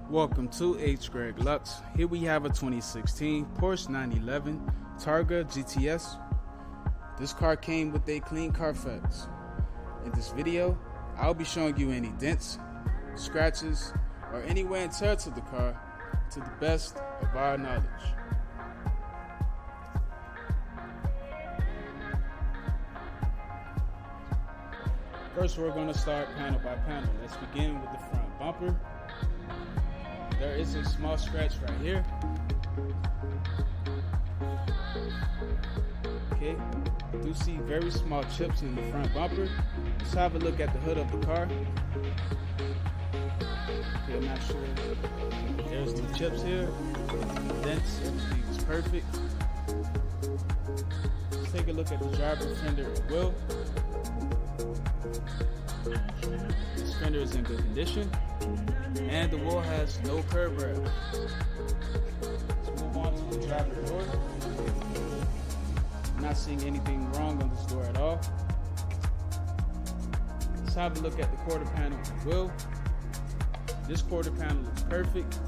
Welcome to hgreglux. Here we have a 2016 Porsche 911 Targa GTS. This car came with a clean Carfax. In this video, I'll be showing you any dents, scratches, or any wear and tear to the car to the best of our knowledge. First, we're going to start panel by panel. Let's begin with the front bumper. There is a small scratch right here. Okay, I do see very small chips in the front bumper. Let's have a look at the hood of the car. Okay, I'm not sure. There's the chips here. Dents, everything is perfect. Let's take a look at the driver fender and wheel. This fender is in good condition, and the wheel has no curb rail. Let's move on to the driver door. I'm not seeing anything wrong on this door at all. Let's have a look at the quarter panel and wheel. This quarter panel looks perfect,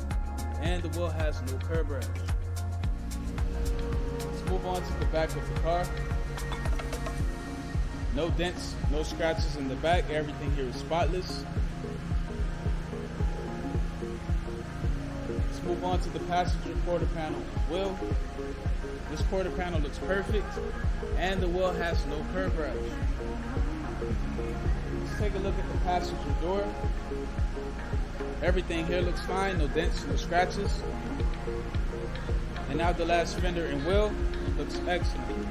and the wheel has no curb rail. Let's move on to the back of the car. No dents, no scratches in the back. Everything here is spotless. Let's move on to the passenger quarter panel wheel. This quarter panel looks perfect, and the wheel has no curb rail. Let's take a look at the passenger door. Everything here looks fine, no dents, no scratches. And now the last fender and wheel looks excellent.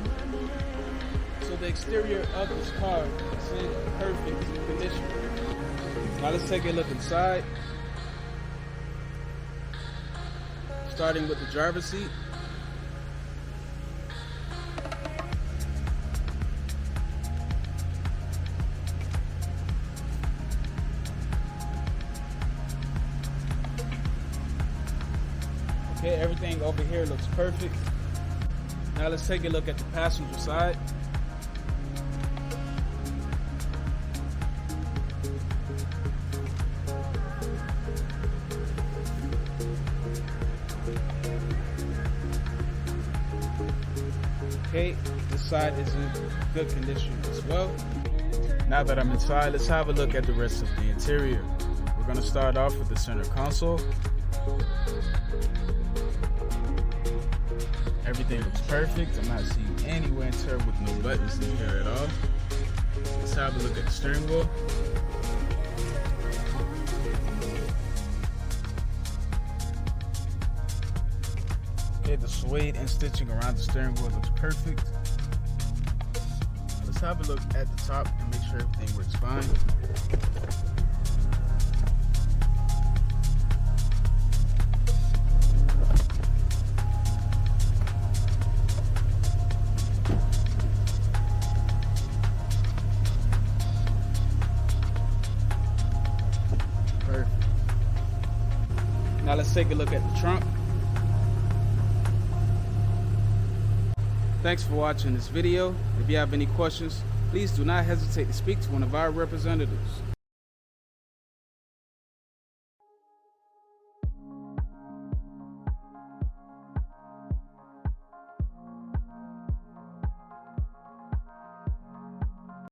So the exterior of this car is in perfect condition. Now let's take a look inside. Starting with the driver's seat. Okay, everything over here looks perfect. Now let's take a look at the passenger side. Okay, this side is in good condition as well. Now that I'm inside, let's have a look at the rest of the interior. We're going to start off with the center console. Everything looks perfect. I'm not seeing any wear and tear with no buttons in here at all. Let's have a look at the steering wheel. Okay, the suede and stitching around the steering wheel looks perfect. Let's have a look at the top and make sure everything works fine. Perfect. Now let's take a look at the trunk. Thanks for watching this video. If you have any questions, please do not hesitate to speak to one of our representatives.